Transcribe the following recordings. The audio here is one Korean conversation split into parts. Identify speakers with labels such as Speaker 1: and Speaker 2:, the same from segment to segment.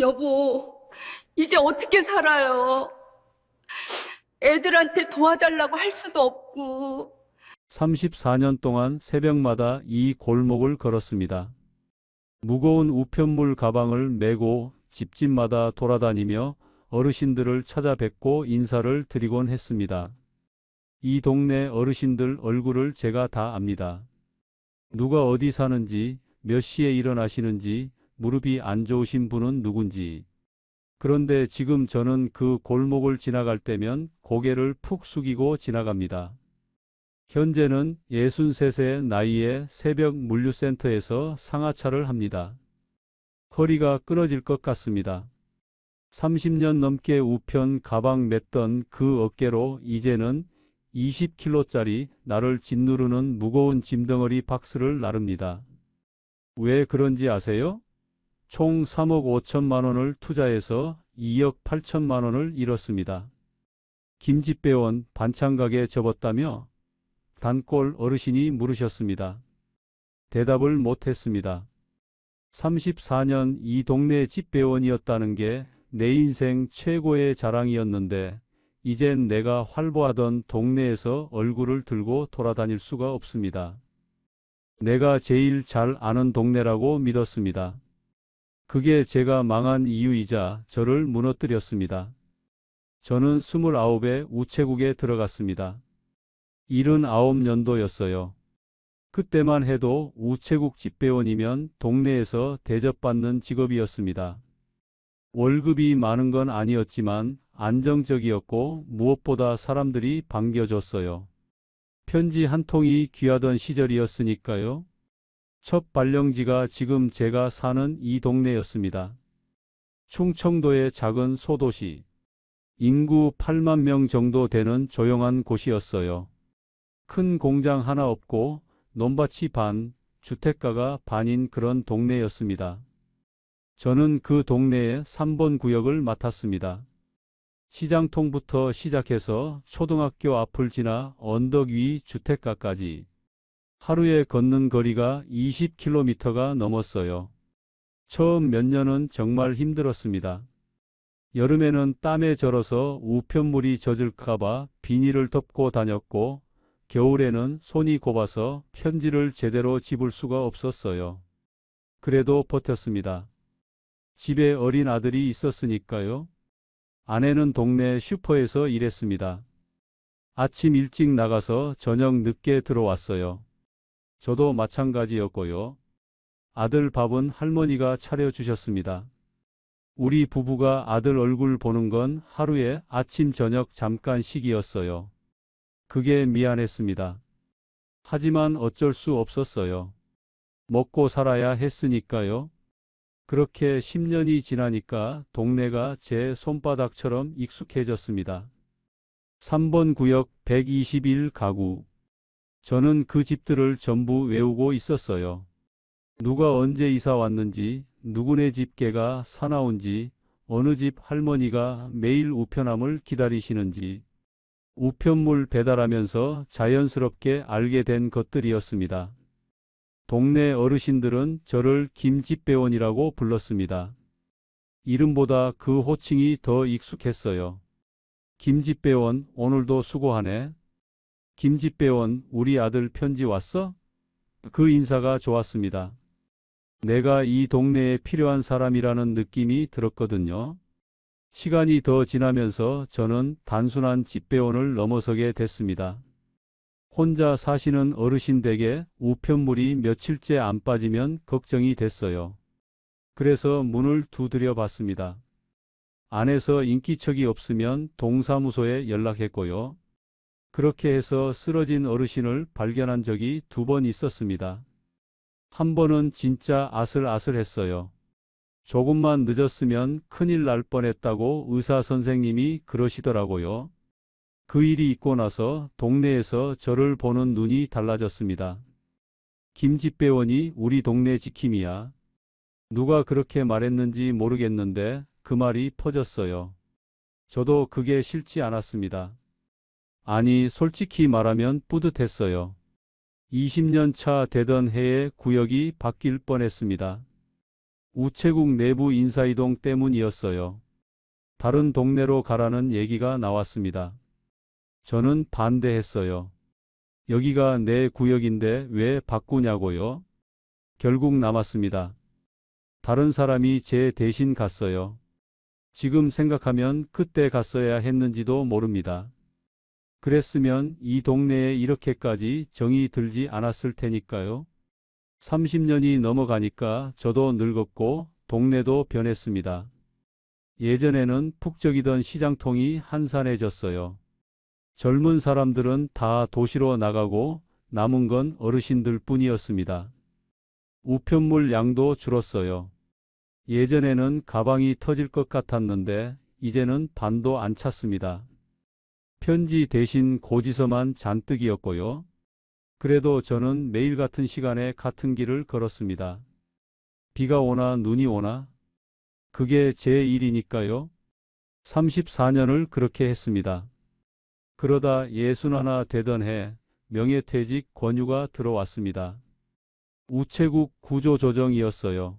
Speaker 1: 여보, 이제 어떻게 살아요? 애들한테 도와달라고 할 수도 없고.
Speaker 2: 34년 동안 새벽마다 이 골목을 걸었습니다. 무거운 우편물 가방을 메고 집집마다 돌아다니며 어르신들을 찾아뵙고 인사를 드리곤 했습니다. 이 동네 어르신들 얼굴을 제가 다 압니다. 누가 어디 사는지, 몇 시에 일어나시는지, 무릎이 안 좋으신 분은 누군지. 그런데 지금 저는 그 골목을 지나갈 때면 고개를 푹 숙이고 지나갑니다. 현재는 63세 나이에 새벽 물류센터에서 상하차를 합니다. 허리가 끊어질 것 같습니다. 30년 넘게 우편 가방 맸던 그 어깨로 이제는 20kg짜리 나를 짓누르는 무거운 짐덩어리 박스를 나릅니다. 왜 그런지 아세요? 총 3억 5천만 원을 투자해서 2억 8천만 원을 잃었습니다. 김집 배원 반찬가게 접었다며 단골 어르신이 물으셨습니다. 대답을 못했습니다. 34년 이 동네 집배원이었다는 게 내 인생 최고의 자랑이었는데 이젠 내가 활보하던 동네에서 얼굴을 들고 돌아다닐 수가 없습니다. 내가 제일 잘 아는 동네라고 믿었습니다. 그게 제가 망한 이유이자 저를 무너뜨렸습니다. 저는 29에 우체국에 들어갔습니다. 79년도였어요. 그때만 해도 우체국 집배원이면 동네에서 대접받는 직업이었습니다. 월급이 많은 건 아니었지만 안정적이었고 무엇보다 사람들이 반겨줬어요. 편지 한 통이 귀하던 시절이었으니까요. 첫 발령지가 지금 제가 사는 이 동네였습니다. 충청도의 작은 소도시. 인구 8만 명 정도 되는 조용한 곳이었어요. 큰 공장 하나 없고 논밭이 반, 주택가가 반인 그런 동네였습니다. 저는 그 동네의 3번 구역을 맡았습니다. 시장통부터 시작해서 초등학교 앞을 지나 언덕 위 주택가까지 하루에 걷는 거리가 20km가 넘었어요. 처음 몇 년은 정말 힘들었습니다. 여름에는 땀에 절어서 우편물이 젖을까봐 비닐을 덮고 다녔고 겨울에는 손이 곱아서 편지를 제대로 집을 수가 없었어요. 그래도 버텼습니다. 집에 어린 아들이 있었으니까요. 아내는 동네 슈퍼에서 일했습니다. 아침 일찍 나가서 저녁 늦게 들어왔어요. 저도 마찬가지였고요. 아들 밥은 할머니가 차려주셨습니다. 우리 부부가 아들 얼굴 보는 건 하루에 아침 저녁 잠깐씩이었어요. 그게 미안했습니다. 하지만 어쩔 수 없었어요. 먹고 살아야 했으니까요. 그렇게 10년이 지나니까 동네가 제 손바닥처럼 익숙해졌습니다. 3번 구역 121 가구. 저는 그 집들을 전부 외우고 있었어요. 누가 언제 이사 왔는지, 누구네 집 개가 사나운지, 어느 집 할머니가 매일 우편함을 기다리시는지, 우편물 배달하면서 자연스럽게 알게 된 것들이었습니다. 동네 어르신들은 저를 김집배원이라고 불렀습니다. 이름보다 그 호칭이 더 익숙했어요. 김집배원, 오늘도 수고하네. 김집배원, 우리 아들 편지 왔어? 그 인사가 좋았습니다. 내가 이 동네에 필요한 사람이라는 느낌이 들었거든요. 시간이 더 지나면서 저는 단순한 집배원을 넘어서게 됐습니다. 혼자 사시는 어르신 댁에 우편물이 며칠째 안 빠지면 걱정이 됐어요. 그래서 문을 두드려 봤습니다. 안에서 인기척이 없으면 동사무소에 연락했고요. 그렇게 해서 쓰러진 어르신을 발견한 적이 2번 있었습니다. 한 번은 진짜 아슬아슬했어요. 조금만 늦었으면 큰일 날 뻔했다고 의사 선생님이 그러시더라고요. 그 일이 있고 나서 동네에서 저를 보는 눈이 달라졌습니다. 김집배원이 우리 동네 지킴이야. 누가 그렇게 말했는지 모르겠는데 그 말이 퍼졌어요. 저도 그게 싫지 않았습니다. 아니, 솔직히 말하면 뿌듯했어요. 20년 차 되던 해에 구역이 바뀔 뻔했습니다. 우체국 내부 인사이동 때문이었어요. 다른 동네로 가라는 얘기가 나왔습니다. 저는 반대했어요. 여기가 내 구역인데 왜 바꾸냐고요? 결국 남았습니다. 다른 사람이 제 대신 갔어요. 지금 생각하면 그때 갔어야 했는지도 모릅니다. 그랬으면 이 동네에 이렇게까지 정이 들지 않았을 테니까요. 30년이 넘어가니까 저도 늙었고 동네도 변했습니다. 예전에는 북적이던 시장통이 한산해졌어요. 젊은 사람들은 다 도시로 나가고 남은 건 어르신들 뿐이었습니다. 우편물 양도 줄었어요. 예전에는 가방이 터질 것 같았는데 이제는 반도 안 찼습니다. 편지 대신 고지서만 잔뜩이었고요. 그래도 저는 매일 같은 시간에 같은 길을 걸었습니다. 비가 오나 눈이 오나 그게 제 일이니까요. 34년을 그렇게 했습니다. 그러다 61 되던 해 명예퇴직 권유가 들어왔습니다. 우체국 구조조정이었어요.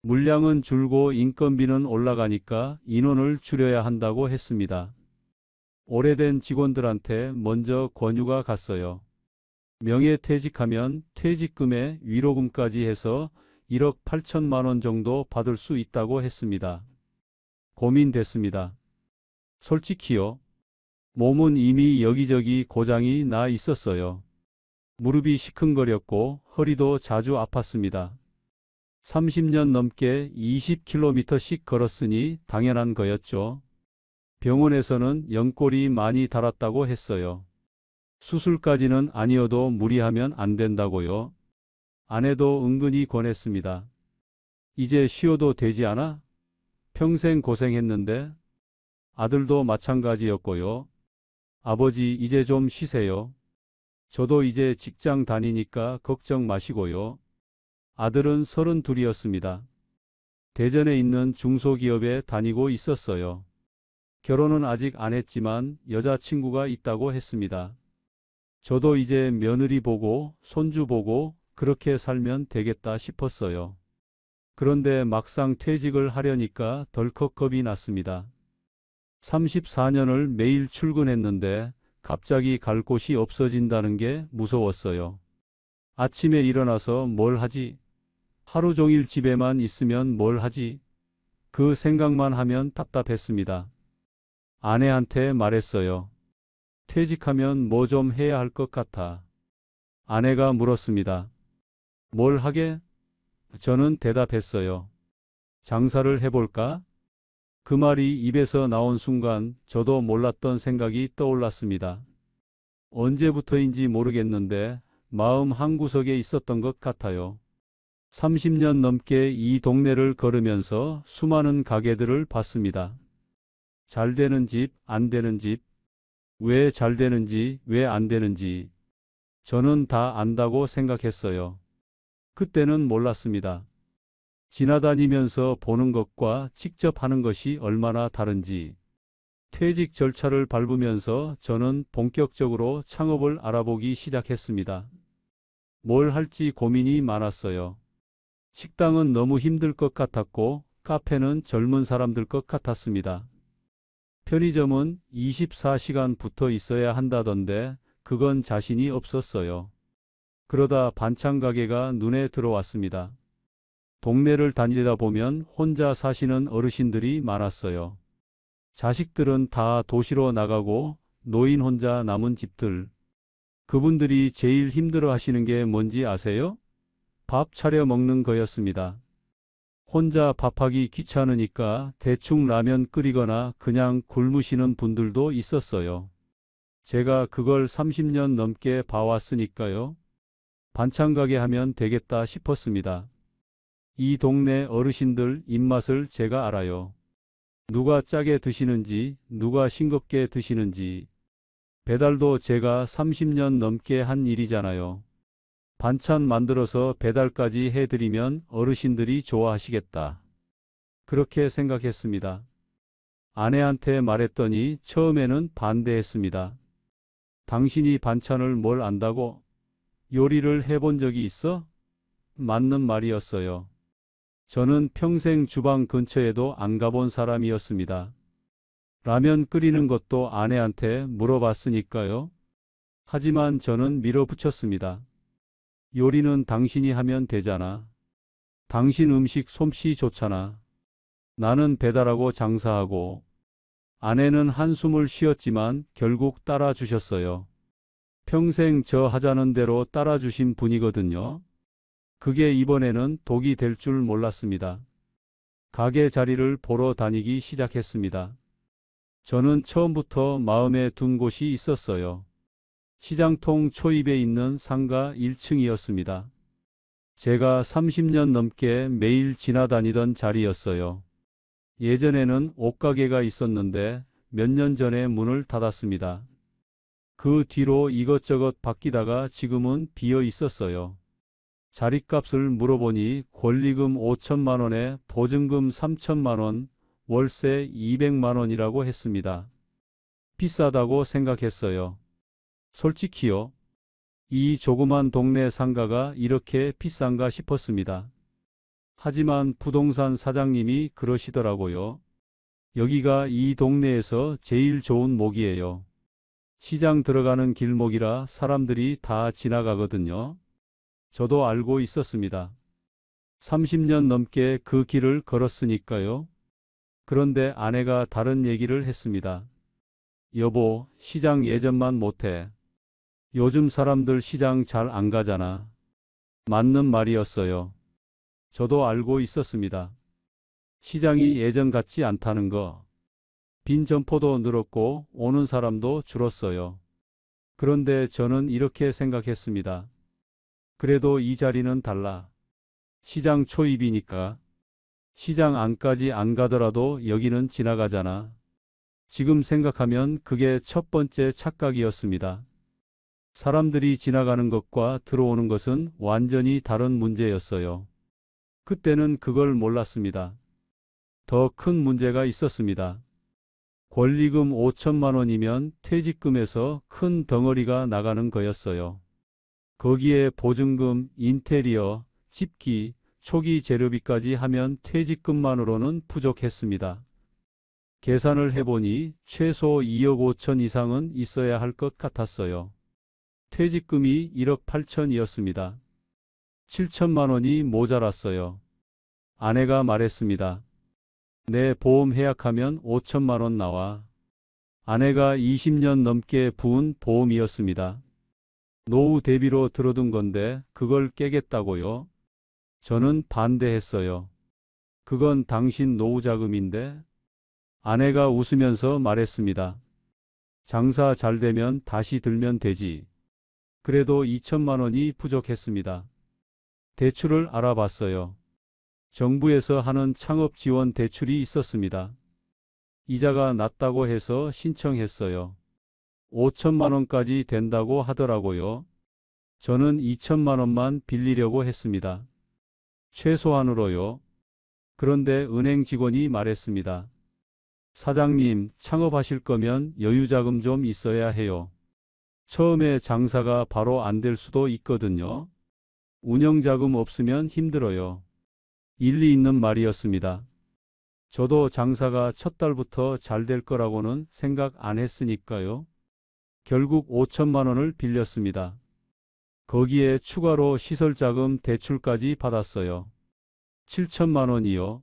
Speaker 2: 물량은 줄고 인건비는 올라가니까 인원을 줄여야 한다고 했습니다. 오래된 직원들한테 먼저 권유가 갔어요. 명예퇴직하면 퇴직금에 위로금까지 해서 1억 8천만 원 정도 받을 수 있다고 했습니다. 고민됐습니다. 솔직히요. 몸은 이미 여기저기 고장이 나 있었어요. 무릎이 시큰거렸고 허리도 자주 아팠습니다. 30년 넘게 20km씩 걸었으니 당연한 거였죠. 병원에서는 연골이 많이 닳았다고 했어요. 수술까지는 아니어도 무리하면 안 된다고요. 아내도 은근히 권했습니다. 이제 쉬어도 되지 않아? 평생 고생했는데. 아들도 마찬가지였고요. 아버지 이제 좀 쉬세요. 저도 이제 직장 다니니까 걱정 마시고요. 아들은 32이었습니다. 대전에 있는 중소기업에 다니고 있었어요. 결혼은 아직 안 했지만 여자친구가 있다고 했습니다. 저도 이제 며느리 보고 손주 보고 그렇게 살면 되겠다 싶었어요. 그런데 막상 퇴직을 하려니까 덜컥 겁이 났습니다. 34년을 매일 출근했는데 갑자기 갈 곳이 없어진다는 게 무서웠어요. 아침에 일어나서 뭘 하지? 하루 종일 집에만 있으면 뭘 하지? 그 생각만 하면 답답했습니다. 아내한테 말했어요. 퇴직하면 뭐 좀 해야 할 것 같아. 아내가 물었습니다. 뭘 하게? 저는 대답했어요. 장사를 해볼까? 그 말이 입에서 나온 순간 저도 몰랐던 생각이 떠올랐습니다. 언제부터인지 모르겠는데 마음 한구석에 있었던 것 같아요. 30년 넘게 이 동네를 걸으면서 수많은 가게들을 봤습니다. 잘 되는 집, 안 되는 집, 왜 잘 되는지, 왜 안 되는지 저는 다 안다고 생각했어요. 그때는 몰랐습니다. 지나다니면서 보는 것과 직접 하는 것이 얼마나 다른지. 퇴직 절차를 밟으면서 저는 본격적으로 창업을 알아보기 시작했습니다. 뭘 할지 고민이 많았어요. 식당은 너무 힘들 것 같았고 카페는 젊은 사람들 것 같았습니다. 편의점은 24시간 붙어 있어야 한다던데 그건 자신이 없었어요. 그러다 반찬 가게가 눈에 들어왔습니다. 동네를 다니다 보면 혼자 사시는 어르신들이 많았어요. 자식들은 다 도시로 나가고 노인 혼자 남은 집들. 그분들이 제일 힘들어 하시는 게 뭔지 아세요? 밥 차려 먹는 거였습니다. 혼자 밥하기 귀찮으니까 대충 라면 끓이거나 그냥 굶으시는 분들도 있었어요. 제가 그걸 30년 넘게 봐왔으니까요. 반찬 가게 하면 되겠다 싶었습니다. 이 동네 어르신들 입맛을 제가 알아요. 누가 짜게 드시는지, 누가 싱겁게 드시는지. 배달도 제가 30년 넘게 한 일이잖아요. 반찬 만들어서 배달까지 해드리면 어르신들이 좋아하시겠다. 그렇게 생각했습니다. 아내한테 말했더니 처음에는 반대했습니다. 당신이 반찬을 뭘 안다고? 요리를 해본 적이 있어? 맞는 말이었어요. 저는 평생 주방 근처에도 안 가본 사람이었습니다. 라면 끓이는 것도 아내한테 물어봤으니까요. 하지만 저는 밀어붙였습니다. 요리는 당신이 하면 되잖아. 당신 음식 솜씨 좋잖아. 나는 배달하고 장사하고. 아내는 한숨을 쉬었지만 결국 따라주셨어요. 평생 저 하자는 대로 따라주신 분이거든요. 그게 이번에는 독이 될 줄 몰랐습니다. 가게 자리를 보러 다니기 시작했습니다. 저는 처음부터 마음에 둔 곳이 있었어요. 시장통 초입에 있는 상가 1층이었습니다. 제가 30년 넘게 매일 지나다니던 자리였어요. 예전에는 옷가게가 있었는데 몇 년 전에 문을 닫았습니다. 그 뒤로 이것저것 바뀌다가 지금은 비어 있었어요. 자리값을 물어보니 권리금 5천만 원에 보증금 3천만 원, 월세 200만 원이라고 했습니다. 비싸다고 생각했어요. 솔직히요. 이 조그만 동네 상가가 이렇게 비싼가 싶었습니다. 하지만 부동산 사장님이 그러시더라고요. 여기가 이 동네에서 제일 좋은 목이에요. 시장 들어가는 길목이라 사람들이 다 지나가거든요. 저도 알고 있었습니다. 30년 넘게 그 길을 걸었으니까요. 그런데 아내가 다른 얘기를 했습니다. 여보, 시장 예전만 못해. 요즘 사람들 시장 잘 안 가잖아. 맞는 말이었어요. 저도 알고 있었습니다. 시장이 예전 같지 않다는 거. 빈 점포도 늘었고 오는 사람도 줄었어요. 그런데 저는 이렇게 생각했습니다. 그래도 이 자리는 달라. 시장 초입이니까. 시장 안까지 안 가더라도 여기는 지나가잖아. 지금 생각하면 그게 첫 번째 착각이었습니다. 사람들이 지나가는 것과 들어오는 것은 완전히 다른 문제였어요. 그때는 그걸 몰랐습니다. 더 큰 문제가 있었습니다. 권리금 5천만 원이면 퇴직금에서 큰 덩어리가 나가는 거였어요. 거기에 보증금, 인테리어, 집기, 초기 재료비까지 하면 퇴직금만으로는 부족했습니다. 계산을 해보니 최소 2억 5천 이상은 있어야 할 것 같았어요. 퇴직금이 1억 8천이었습니다. 7천만 원이 모자랐어요. 아내가 말했습니다. 내 보험 해약하면 5천만 원 나와. 아내가 20년 넘게 부은 보험이었습니다. 노후 대비로 들어둔 건데 그걸 깨겠다고요? 저는 반대했어요. 그건 당신 노후 자금인데? 아내가 웃으면서 말했습니다. 장사 잘 되면 다시 들면 되지. 그래도 2천만 원이 부족했습니다. 대출을 알아봤어요. 정부에서 하는 창업 지원 대출이 있었습니다. 이자가 낮다고 해서 신청했어요. 5천만 원까지 된다고 하더라고요. 저는 2천만 원만 빌리려고 했습니다. 최소한으로요. 그런데 은행 직원이 말했습니다. 사장님, 창업하실 거면 여유자금 좀 있어야 해요. 처음에 장사가 바로 안 될 수도 있거든요. 운영자금 없으면 힘들어요. 일리 있는 말이었습니다. 저도 장사가 첫 달부터 잘 될 거라고는 생각 안 했으니까요. 결국 5천만 원을 빌렸습니다. 거기에 추가로 시설자금 대출까지 받았어요. 7천만 원이요.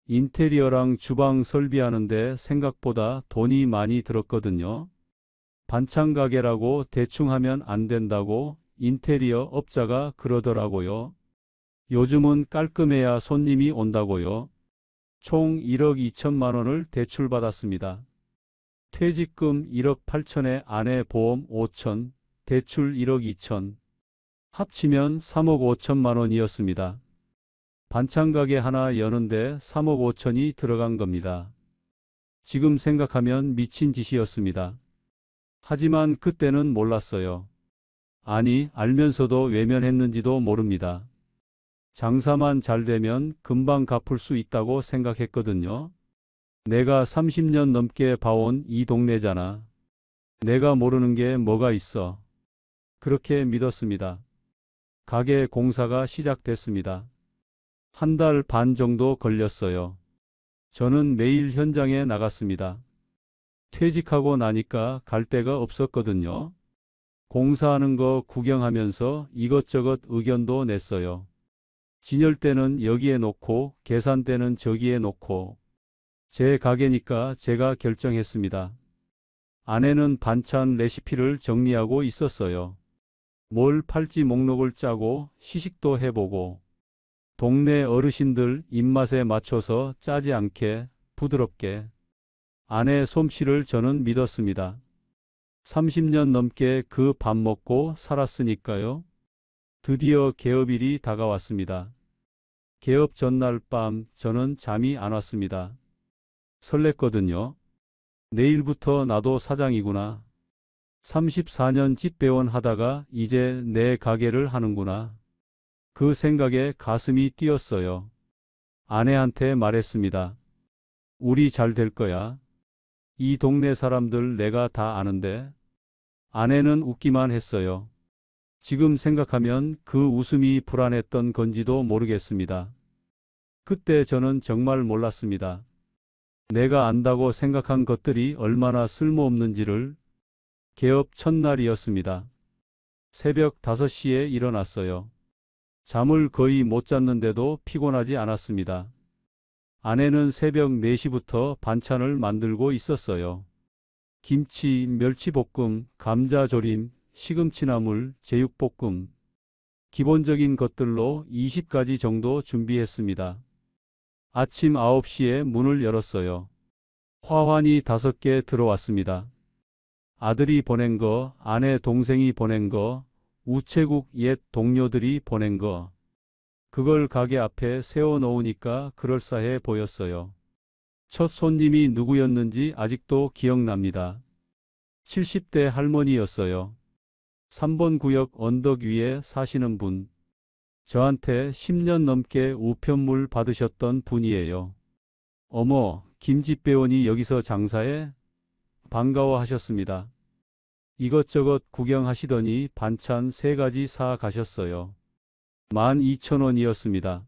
Speaker 2: 인테리어랑 주방 설비하는데 생각보다 돈이 많이 들었거든요. 반찬 가게라고 대충 하면 안 된다고 인테리어 업자가 그러더라고요. 요즘은 깔끔해야 손님이 온다고요. 총 1억 2천만 원을 대출받았습니다. 퇴직금 1억 8천에 아내 보험 5천, 대출 1억 2천. 합치면 3억 5천만 원이었습니다. 반찬 가게 하나 여는데 3억 5천이 들어간 겁니다. 지금 생각하면 미친 짓이었습니다. 하지만 그때는 몰랐어요. 아니, 알면서도 외면했는지도 모릅니다. 장사만 잘 되면 금방 갚을 수 있다고 생각했거든요. 내가 30년 넘게 봐온 이 동네잖아. 내가 모르는 게 뭐가 있어. 그렇게 믿었습니다. 가게 공사가 시작됐습니다. 한 달 반 정도 걸렸어요. 저는 매일 현장에 나갔습니다. 퇴직하고 나니까 갈 데가 없었거든요. 공사하는 거 구경하면서 이것저것 의견도 냈어요. 진열대는 여기에 놓고 계산대는 저기에 놓고 제 가게니까 제가 결정했습니다. 아내는 반찬 레시피를 정리하고 있었어요. 뭘 팔지 목록을 짜고 시식도 해보고 동네 어르신들 입맛에 맞춰서 짜지 않게 부드럽게 아내 솜씨를 저는 믿었습니다. 30년 넘게 그 밥 먹고 살았으니까요. 드디어 개업일이 다가왔습니다. 개업 전날 밤 저는 잠이 안 왔습니다. 설렜거든요. 내일부터 나도 사장이구나. 34년 집배원 하다가 이제 내 가게를 하는구나. 그 생각에 가슴이 뛰었어요. 아내한테 말했습니다. 우리 잘 될 거야. 이 동네 사람들 내가 다 아는데. 아내는 웃기만 했어요. 지금 생각하면 그 웃음이 불안했던 건지도 모르겠습니다. 그때 저는 정말 몰랐습니다. 내가 안다고 생각한 것들이 얼마나 쓸모없는지를. 개업 첫날이었습니다. 새벽 5시에 일어났어요. 잠을 거의 못 잤는데도 피곤하지 않았습니다. 아내는 새벽 4시부터 반찬을 만들고 있었어요. 김치, 멸치볶음, 감자조림, 시금치나물, 제육볶음. 기본적인 것들로 20가지 정도 준비했습니다. 아침 9시에 문을 열었어요. 화환이 5개 들어왔습니다. 아들이 보낸 거, 아내 동생이 보낸 거, 우체국 옛 동료들이 보낸 거. 그걸 가게 앞에 세워놓으니까 그럴싸해 보였어요. 첫 손님이 누구였는지 아직도 기억납니다. 70대 할머니였어요. 3번 구역 언덕 위에 사시는 분. 저한테 10년 넘게 우편물 받으셨던 분이에요. 어머, 김집배원이 여기서 장사해? 반가워하셨습니다. 이것저것 구경하시더니 반찬 3가지 사 가셨어요. 12,000원이었습니다.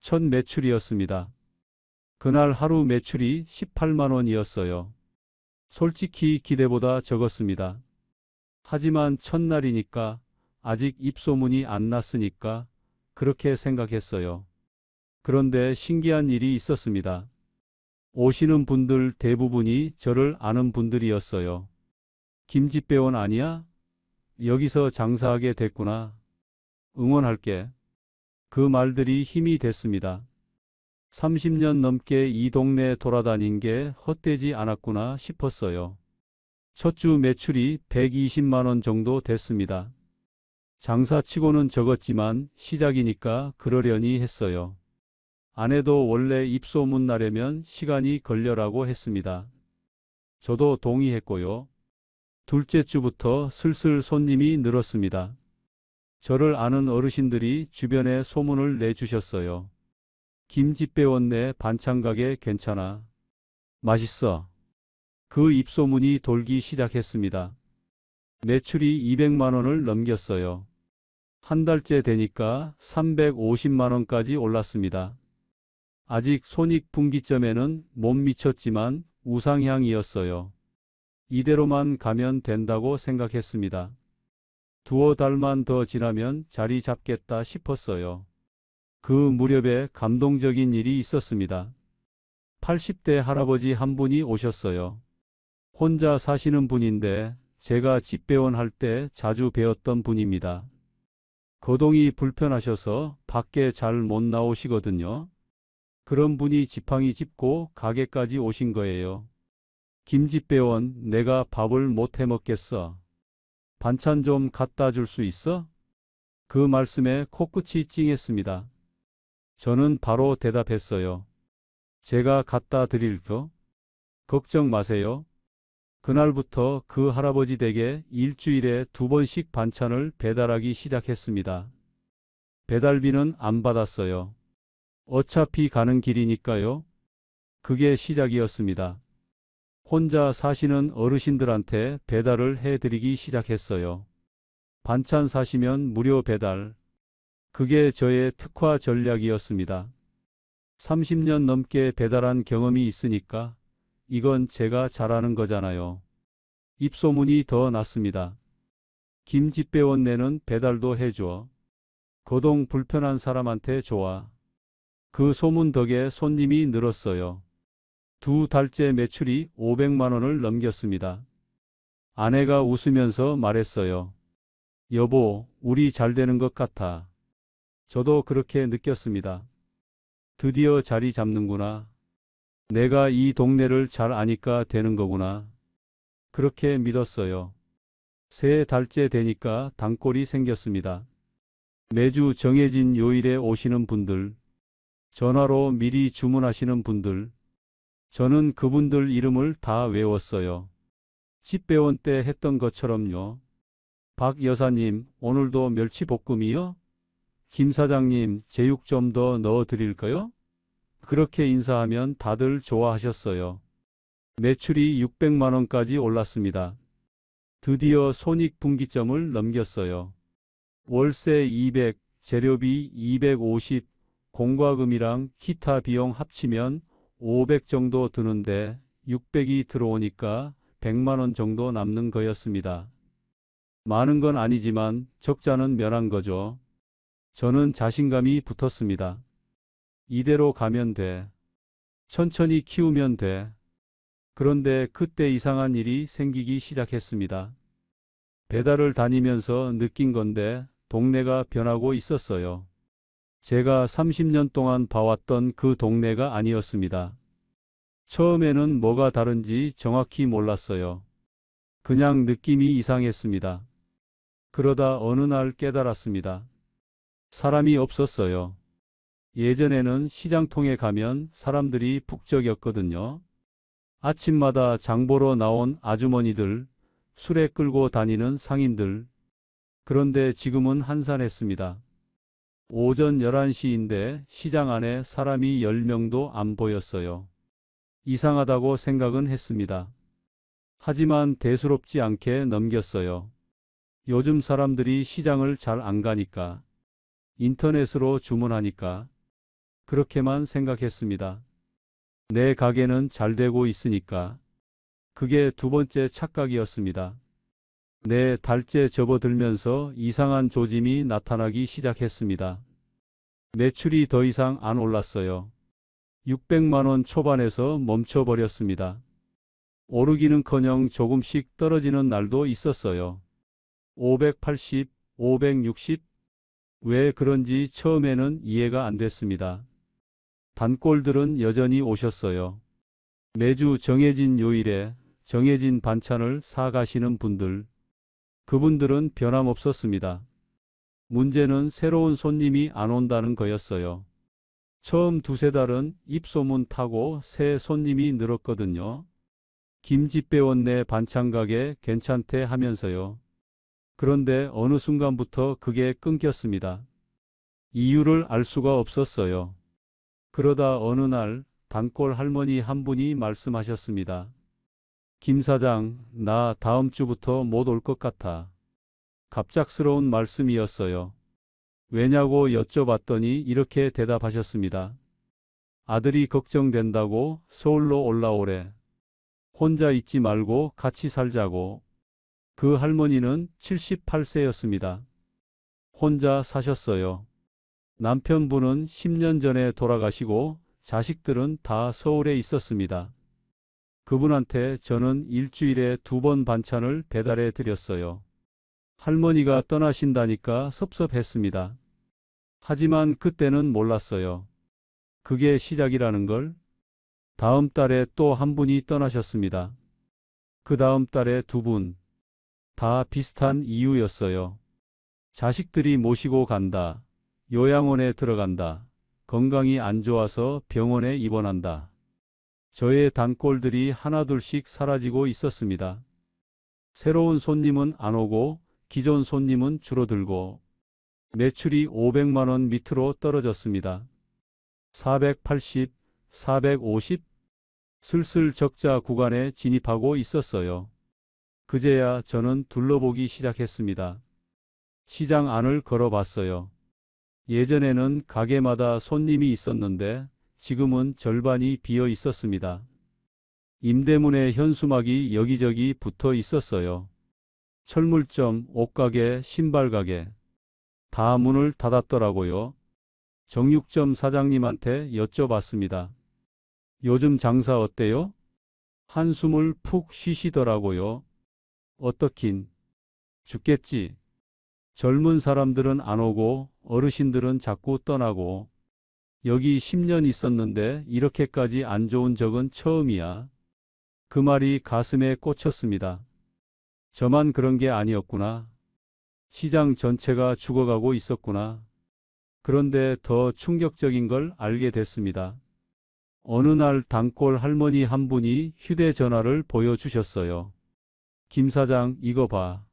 Speaker 2: 첫 매출이었습니다. 그날 하루 매출이 18만 원이었어요. 솔직히 기대보다 적었습니다. 하지만 첫날이니까 아직 입소문이 안 났으니까 그렇게 생각했어요. 그런데 신기한 일이 있었습니다. 오시는 분들 대부분이 저를 아는 분들이었어요. 김집배원 아니야? 여기서 장사하게 됐구나. 응원할게. 그 말들이 힘이 됐습니다. 30년 넘게 이 동네 돌아다닌 게 헛되지 않았구나 싶었어요. 첫 주 매출이 120만 원 정도 됐습니다. 장사치고는 적었지만 시작이니까 그러려니 했어요. 아내도 원래 입소문 나려면 시간이 걸려라고 했습니다. 저도 동의했고요. 둘째 주부터 슬슬 손님이 늘었습니다. 저를 아는 어르신들이 주변에 소문을 내주셨어요. 김집배원네 반찬가게 괜찮아. 맛있어. 그 입소문이 돌기 시작했습니다. 매출이 200만 원을 넘겼어요. 한 달째 되니까 350만 원까지 올랐습니다. 아직 손익분기점에는 못 미쳤지만 우상향이었어요. 이대로만 가면 된다고 생각했습니다. 2달만 더 지나면 자리 잡겠다 싶었어요. 그 무렵에 감동적인 일이 있었습니다. 80대 할아버지 한 분이 오셨어요. 혼자 사시는 분인데 제가 집배원 할 때 자주 뵈었던 분입니다. 거동이 불편하셔서 밖에 잘 못 나오시거든요. 그런 분이 지팡이 짚고 가게까지 오신 거예요. 김집배원, 내가 밥을 못 해먹겠어. 반찬 좀 갖다 줄 수 있어? 그 말씀에 코끝이 찡했습니다. 저는 바로 대답했어요. 제가 갖다 드릴거? 걱정 마세요. 그날부터 그 할아버지 댁에 일주일에 2번씩 반찬을 배달하기 시작했습니다. 배달비는 안 받았어요. 어차피 가는 길이니까요. 그게 시작이었습니다. 혼자 사시는 어르신들한테 배달을 해드리기 시작했어요. 반찬 사시면 무료 배달. 그게 저의 특화 전략이었습니다. 30년 넘게 배달한 경험이 있으니까 이건 제가 잘하는 거잖아요. 입소문이 더 났습니다. 김집배원네는 배달도 해줘. 거동 불편한 사람한테 좋아. 그 소문 덕에 손님이 늘었어요. 2달째 매출이 500만 원을 넘겼습니다. 아내가 웃으면서 말했어요. 여보, 우리 잘 되는 것 같아. 저도 그렇게 느꼈습니다. 드디어 자리 잡는구나. 내가 이 동네를 잘 아니까 되는 거구나. 그렇게 믿었어요. 3달째 되니까 단골이 생겼습니다. 매주 정해진 요일에 오시는 분들, 전화로 미리 주문하시는 분들, 저는 그분들 이름을 다 외웠어요. 집배원 때 했던 것처럼요. 박 여사님, 오늘도 멸치볶음이요? 김 사장님, 제육 좀 더 넣어 드릴까요? 그렇게 인사하면 다들 좋아하셨어요. 매출이 600만 원까지 올랐습니다. 드디어 손익분기점을 넘겼어요. 월세 200, 재료비 250, 공과금이랑 기타 비용 합치면 500 정도 드는데 600이 들어오니까 100만 원 정도 남는 거였습니다. 많은 건 아니지만 적자는 면한 거죠. 저는 자신감이 붙었습니다. 이대로 가면 돼. 천천히 키우면 돼. 그런데 그때 이상한 일이 생기기 시작했습니다. 배달을 다니면서 느낀 건데 동네가 변하고 있었어요. 제가 30년 동안 봐왔던 그 동네가 아니었습니다. 처음에는 뭐가 다른지 정확히 몰랐어요. 그냥 느낌이 이상했습니다. 그러다 어느 날 깨달았습니다. 사람이 없었어요. 예전에는 시장통에 가면 사람들이 북적였거든요. 아침마다 장 보러 나온 아주머니들, 술에 끌고 다니는 상인들. 그런데 지금은 한산했습니다. 오전 11시인데 시장 안에 사람이 10명도 안 보였어요. 이상하다고 생각은 했습니다. 하지만 대수롭지 않게 넘겼어요. 요즘 사람들이 시장을 잘 안 가니까, 인터넷으로 주문하니까, 그렇게만 생각했습니다. 내 가게는 잘 되고 있으니까. 그게 두 번째 착각이었습니다. 4달째 접어들면서 이상한 조짐이 나타나기 시작했습니다. 매출이 더 이상 안 올랐어요. 600만 원 초반에서 멈춰버렸습니다. 오르기는커녕 조금씩 떨어지는 날도 있었어요. 580, 560. 왜 그런지 처음에는 이해가 안 됐습니다. 단골들은 여전히 오셨어요. 매주 정해진 요일에 정해진 반찬을 사가시는 분들. 그분들은 변함없었습니다. 문제는 새로운 손님이 안 온다는 거였어요. 처음 2~3달은 입소문 타고 새 손님이 늘었거든요. 김집배원네 반찬가게 괜찮대 하면서요. 그런데 어느 순간부터 그게 끊겼습니다. 이유를 알 수가 없었어요. 그러다 어느 날 단골 할머니 한 분이 말씀하셨습니다. 김 사장, 나 다음 주부터 못 올 것 같아. 갑작스러운 말씀이었어요. 왜냐고 여쭤봤더니 이렇게 대답하셨습니다. 아들이 걱정된다고 서울로 올라오래. 혼자 있지 말고 같이 살자고. 그 할머니는 78세였습니다. 혼자 사셨어요. 남편분은 10년 전에 돌아가시고 자식들은 다 서울에 있었습니다. 그분한테 저는 일주일에 2번 반찬을 배달해 드렸어요. 할머니가 떠나신다니까 섭섭했습니다. 하지만 그때는 몰랐어요. 그게 시작이라는 걸. 다음 달에 또 한 분이 떠나셨습니다. 그 다음 달에 2분. 다 비슷한 이유였어요. 자식들이 모시고 간다. 요양원에 들어간다. 건강이 안 좋아서 병원에 입원한다. 저의 단골들이 하나둘씩 사라지고 있었습니다. 새로운 손님은 안 오고 기존 손님은 줄어들고 매출이 500만 원 밑으로 떨어졌습니다. 480, 450 슬슬 적자 구간에 진입하고 있었어요. 그제야 저는 둘러보기 시작했습니다. 시장 안을 걸어봤어요. 예전에는 가게마다 손님이 있었는데 지금은 절반이 비어 있었습니다. 임대문에 현수막이 여기저기 붙어 있었어요. 철물점, 옷가게, 신발가게. 다 문을 닫았더라고요. 정육점 사장님한테 여쭤봤습니다. 요즘 장사 어때요? 한숨을 푹 쉬시더라고요. 어떻긴 죽겠지. 젊은 사람들은 안 오고 어르신들은 자꾸 떠나고 여기 10년 있었는데 이렇게까지 안 좋은 적은 처음이야. 그 말이 가슴에 꽂혔습니다. 저만 그런 게 아니었구나. 시장 전체가 죽어가고 있었구나. 그런데 더 충격적인 걸 알게 됐습니다. 어느 날 단골 할머니 한 분이 휴대전화를 보여주셨어요. 김 사장, 이거 봐.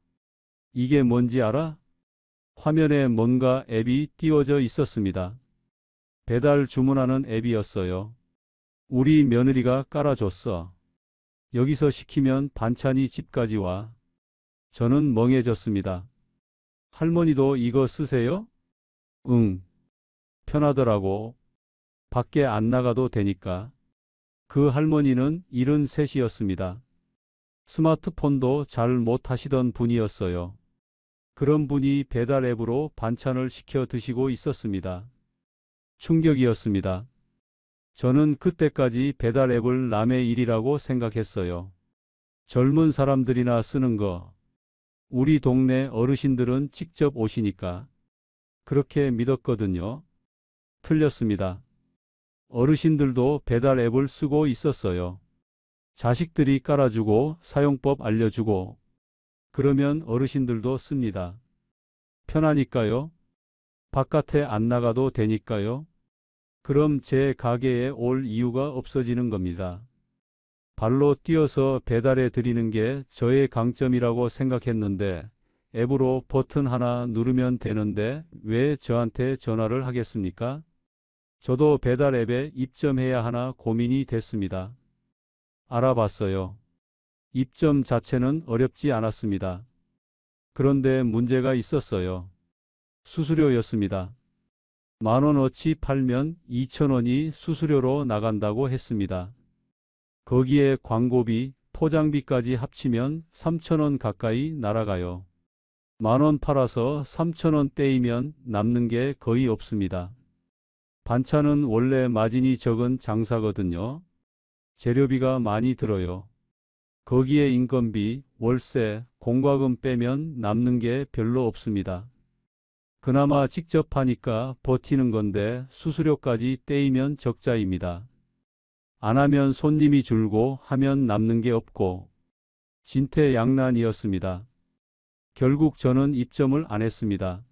Speaker 2: 이게 뭔지 알아? 화면에 뭔가 앱이 띄워져 있었습니다. 배달 주문하는 앱이었어요. 우리 며느리가 깔아줬어. 여기서 시키면 반찬이 집까지 와. 저는 멍해졌습니다. 할머니도 이거 쓰세요? 응. 편하더라고. 밖에 안 나가도 되니까. 그 할머니는 73이었습니다. 스마트폰도 잘 못 하시던 분이었어요. 그런 분이 배달 앱으로 반찬을 시켜 드시고 있었습니다. 충격이었습니다. 저는 그때까지 배달 앱을 남의 일이라고 생각했어요. 젊은 사람들이나 쓰는 거. 우리 동네 어르신들은 직접 오시니까. 그렇게 믿었거든요. 틀렸습니다. 어르신들도 배달 앱을 쓰고 있었어요. 자식들이 깔아주고 사용법 알려주고 그러면 어르신들도 씁니다. 편하니까요. 바깥에 안 나가도 되니까요. 그럼 제 가게에 올 이유가 없어지는 겁니다. 발로 뛰어서 배달해 드리는 게 저의 강점이라고 생각했는데 앱으로 버튼 하나 누르면 되는데 왜 저한테 전화를 하겠습니까? 저도 배달 앱에 입점해야 하나 고민이 됐습니다. 알아봤어요. 입점 자체는 어렵지 않았습니다. 그런데 문제가 있었어요. 수수료였습니다. 10,000원어치 팔면 2,000원이 수수료로 나간다고 했습니다. 거기에 광고비, 포장비까지 합치면 3,000원 가까이 날아가요. 10,000원 팔아서 3,000원 떼이면 남는 게 거의 없습니다. 반찬은 원래 마진이 적은 장사거든요. 재료비가 많이 들어요. 거기에 인건비, 월세, 공과금 빼면 남는 게 별로 없습니다. 그나마 직접 하니까 버티는 건데 수수료까지 떼이면 적자입니다. 안 하면 손님이 줄고 하면 남는 게 없고 진퇴양난이었습니다. 결국 저는 입점을 안 했습니다.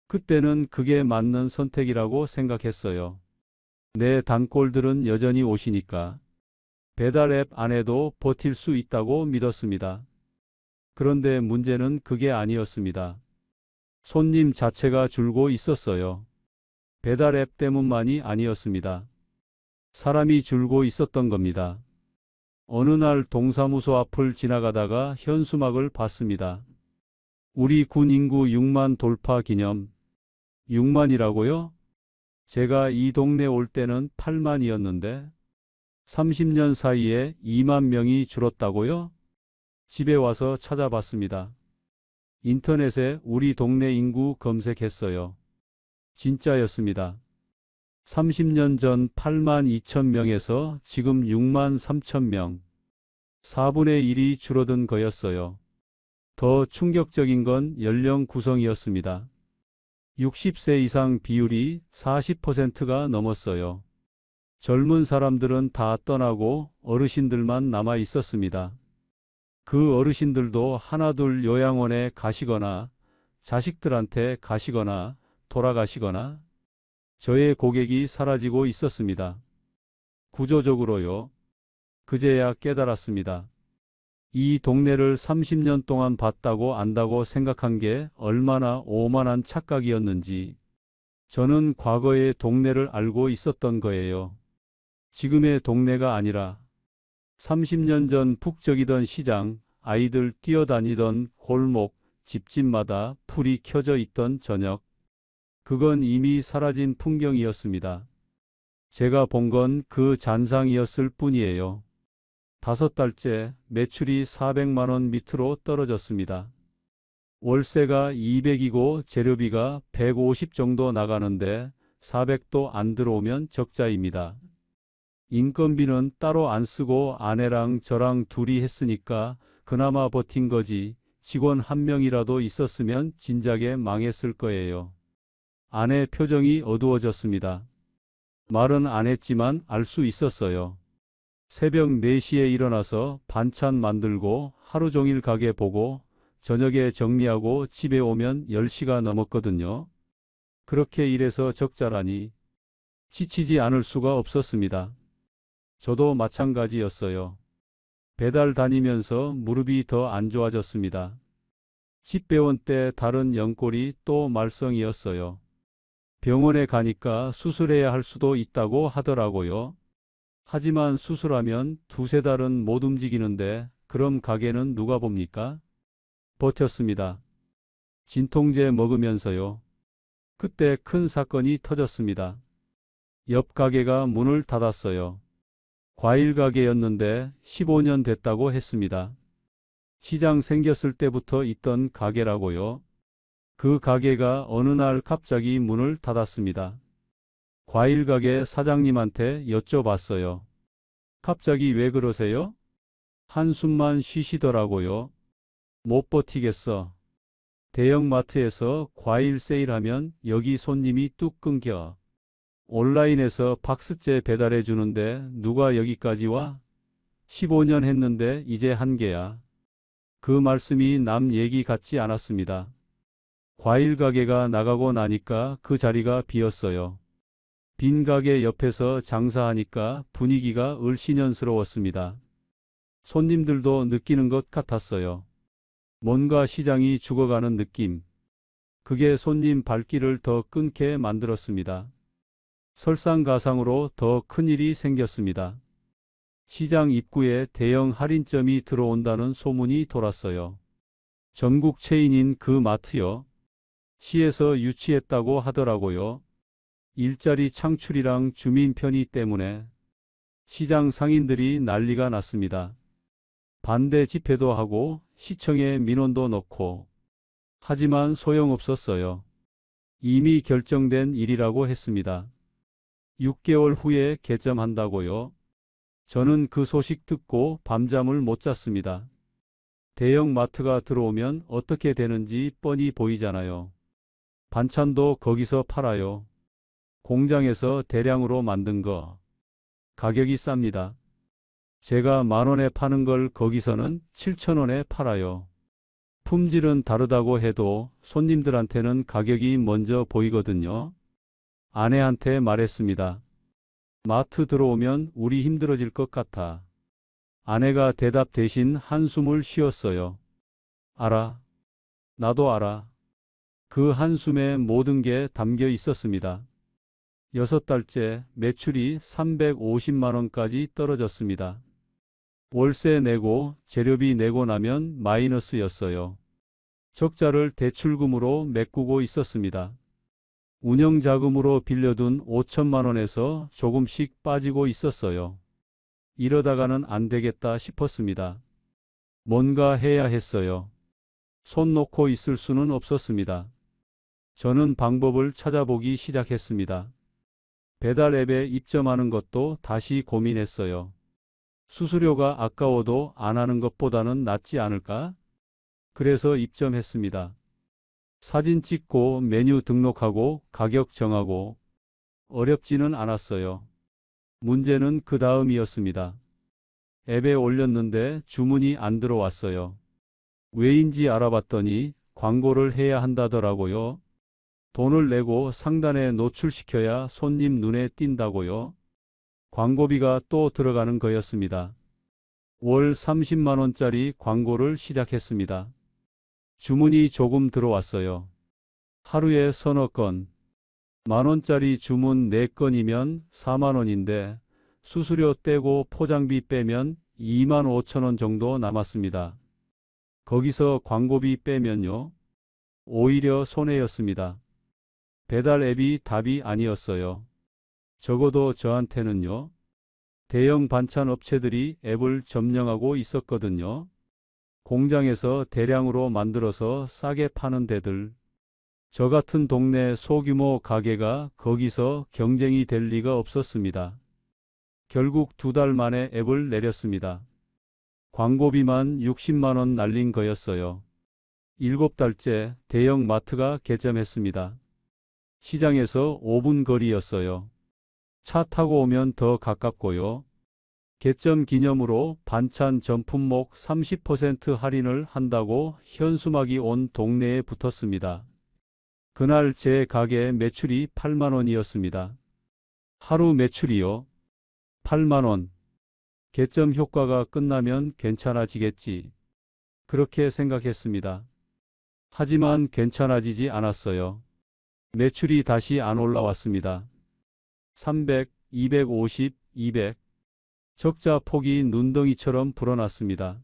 Speaker 2: 그때는 그게 맞는 선택이라고 생각했어요. 내 단골들은 여전히 오시니까 배달 앱 안 해도 버틸 수 있다고 믿었습니다. 그런데 문제는 그게 아니었습니다. 손님 자체가 줄고 있었어요. 배달 앱 때문만이 아니었습니다. 사람이 줄고 있었던 겁니다. 어느 날 동사무소 앞을 지나가다가 현수막을 봤습니다. 우리 군 인구 6만 돌파 기념. 6만이라고요? 제가 이 동네 올 때는 8만이었는데 30년 사이에 2만 명이 줄었다고요? 집에 와서 찾아봤습니다. 인터넷에 우리 동네 인구 검색했어요. 진짜였습니다. 30년 전 8만 2천 명에서 지금 6만 3천 명. 4분의 1이 줄어든 거였어요. 더 충격적인 건 연령 구성이었습니다. 60세 이상 비율이 40%가 넘었어요. 젊은 사람들은 다 떠나고 어르신들만 남아 있었습니다. 그 어르신들도 하나둘 요양원에 가시거나 자식들한테 가시거나 돌아가시거나 저의 고객이 사라지고 있었습니다. 구조적으로요. 그제야 깨달았습니다. 이 동네를 30년 동안 봤다고 안다고 생각한 게 얼마나 오만한 착각이었는지 저는 과거의 동네를 알고 있었던 거예요. 지금의 동네가 아니라 30년 전 북적이던 시장, 아이들 뛰어다니던 골목, 집집마다 불이 켜져 있던 저녁. 그건 이미 사라진 풍경이었습니다. 제가 본 건 그 잔상이었을 뿐이에요. 5달째 매출이 400만 원 밑으로 떨어졌습니다. 월세가 200이고 재료비가 150 정도 나가는데 400도 안 들어오면 적자입니다. 인건비는 따로 안 쓰고 아내랑 저랑 둘이 했으니까 그나마 버틴 거지. 직원 한 명이라도 있었으면 진작에 망했을 거예요. 아내 표정이 어두워졌습니다. 말은 안 했지만 알 수 있었어요. 새벽 4시에 일어나서 반찬 만들고 하루 종일 가게 보고 저녁에 정리하고 집에 오면 10시가 넘었거든요. 그렇게 일해서 적자라니 지치지 않을 수가 없었습니다. 저도 마찬가지였어요. 배달 다니면서 무릎이 더 안 좋아졌습니다. 집배원 때 다른 연골이 또 말썽이었어요. 병원에 가니까 수술해야 할 수도 있다고 하더라고요. 하지만 수술하면 2~3달은 못 움직이는데 그럼 가게는 누가 봅니까? 버텼습니다. 진통제 먹으면서요. 그때 큰 사건이 터졌습니다. 옆 가게가 문을 닫았어요. 과일 가게였는데 15년 됐다고 했습니다. 시장 생겼을 때부터 있던 가게라고요. 그 가게가 어느 날 갑자기 문을 닫았습니다. 과일 가게 사장님한테 여쭤봤어요. 갑자기 왜 그러세요? 한숨만 쉬시더라고요. 못 버티겠어. 대형마트에서 과일 세일하면 여기 손님이 뚝 끊겨. 온라인에서 박스째 배달해 주는데 누가 여기까지 와? 15년 했는데 이제 한계야. 그 말씀이 남 얘기 같지 않았습니다. 과일 가게가 나가고 나니까 그 자리가 비었어요. 빈 가게 옆에서 장사하니까 분위기가 을씨년스러웠습니다. 손님들도 느끼는 것 같았어요. 뭔가 시장이 죽어가는 느낌. 그게 손님 발길을 더 끊게 만들었습니다. 설상가상으로 더 큰일이 생겼습니다. 시장 입구에 대형 할인점이 들어온다는 소문이 돌았어요. 전국 체인인 그 마트요. 시에서 유치했다고 하더라고요. 일자리 창출이랑 주민 편의 때문에 시장 상인들이 난리가 났습니다. 반대 집회도 하고 시청에 민원도 넣고 하지만 소용없었어요. 이미 결정된 일이라고 했습니다. 6개월 후에 개점한다고요. 저는 그 소식 듣고 밤잠을 못 잤습니다. 대형 마트가 들어오면 어떻게 되는지 뻔히 보이잖아요. 반찬도 거기서 팔아요. 공장에서 대량으로 만든 거. 가격이 쌉니다. 제가 10,000원에 파는 걸 거기서는 7,000원에 팔아요. 품질은 다르다고 해도 손님들한테는 가격이 먼저 보이거든요. 아내한테 말했습니다. 마트 들어오면 우리 힘들어질 것 같아. 아내가 대답 대신 한숨을 쉬었어요. 알아. 나도 알아. 그 한숨에 모든 게 담겨 있었습니다. 6달째 매출이 350만 원까지 떨어졌습니다. 월세 내고 재료비 내고 나면 마이너스였어요. 적자를 대출금으로 메꾸고 있었습니다. 운영자금으로 빌려둔 5천만 원에서 조금씩 빠지고 있었어요. 이러다가는 안 되겠다 싶었습니다. 뭔가 해야 했어요. 손 놓고 있을 수는 없었습니다. 저는 방법을 찾아보기 시작했습니다. 배달 앱에 입점하는 것도 다시 고민했어요. 수수료가 아까워도 안 하는 것보다는 낫지 않을까? 그래서 입점했습니다. 사진 찍고 메뉴 등록하고 가격 정하고 어렵지는 않았어요. 문제는 그 다음이었습니다. 앱에 올렸는데 주문이 안 들어왔어요. 왜인지 알아봤더니 광고를 해야 한다더라고요. 돈을 내고 상단에 노출시켜야 손님 눈에 띈다고요. 광고비가 또 들어가는 거였습니다. 월 30만 원짜리 광고를 시작했습니다. 주문이 조금 들어왔어요. 하루에 서너 건. 10,000원짜리 주문 4건이면 4만 원인데 수수료 떼고 포장비 빼면 25,000원 정도 남았습니다. 거기서 광고비 빼면요. 오히려 손해였습니다. 배달 앱이 답이 아니었어요. 적어도 저한테는요. 대형 반찬 업체들이 앱을 점령하고 있었거든요. 공장에서 대량으로 만들어서 싸게 파는 데들. 저 같은 동네 소규모 가게가 거기서 경쟁이 될 리가 없었습니다. 결국 2달 만에 앱을 내렸습니다. 광고비만 60만 원 날린 거였어요. 7달째 대형 마트가 개점했습니다. 시장에서 5분 거리였어요. 차 타고 오면 더 가깝고요. 개점 기념으로 반찬 전 품목 30% 할인을 한다고 현수막이 온 동네에 붙었습니다. 그날 제 가게 매출이 8만 원이었습니다. 하루 매출이요? 8만 원. 개점 효과가 끝나면 괜찮아지겠지. 그렇게 생각했습니다. 하지만 괜찮아지지 않았어요. 매출이 다시 안 올라왔습니다. 300, 250, 200. 적자 폭이 눈덩이처럼 불어났습니다.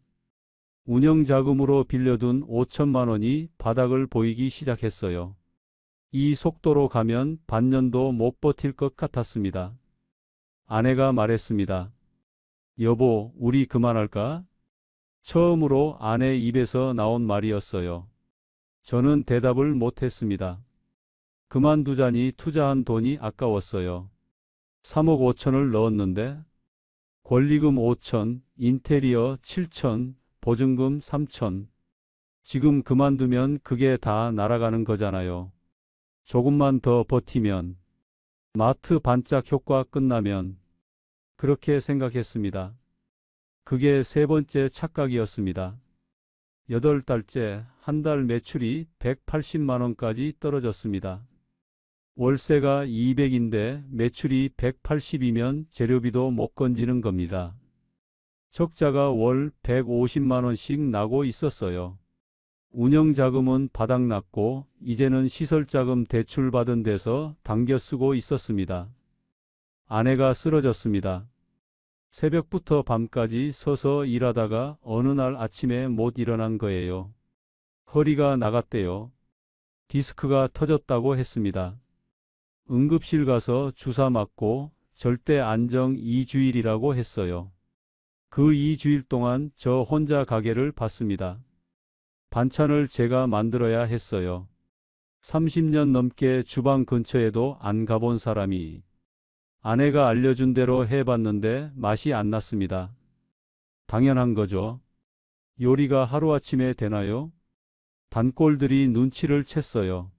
Speaker 2: 운영 자금으로 빌려둔 5천만 원이 바닥을 보이기 시작했어요. 이 속도로 가면 반년도 못 버틸 것 같았습니다. 아내가 말했습니다. 여보, 우리 그만할까? 처음으로 아내 입에서 나온 말이었어요. 저는 대답을 못했습니다. 그만두자니 투자한 돈이 아까웠어요. 3억 5천을 넣었는데 권리금 5천, 인테리어 7천, 보증금 3천. 지금 그만두면 그게 다 날아가는 거잖아요. 조금만 더 버티면, 마트 반짝 효과 끝나면, 그렇게 생각했습니다. 그게 세 번째 착각이었습니다. 8달째 한 달 매출이 180만 원까지 떨어졌습니다. 월세가 200인데 매출이 180이면 재료비도 못 건지는 겁니다. 적자가 월 150만 원씩 나고 있었어요. 운영자금은 바닥났고 이제는 시설자금 대출받은 데서 당겨 쓰고 있었습니다. 아내가 쓰러졌습니다. 새벽부터 밤까지 서서 일하다가 어느 날 아침에 못 일어난 거예요. 허리가 나갔대요. 디스크가 터졌다고 했습니다. 응급실 가서 주사 맞고 절대 안정 2주일이라고 했어요. 그 2주일 동안 저 혼자 가게를 봤습니다. 반찬을 제가 만들어야 했어요. 30년 넘게 주방 근처에도 안 가본 사람이 아내가 알려준 대로 해봤는데 맛이 안 났습니다. 당연한 거죠. 요리가 하루아침에 되나요? 단골들이 눈치를 챘어요.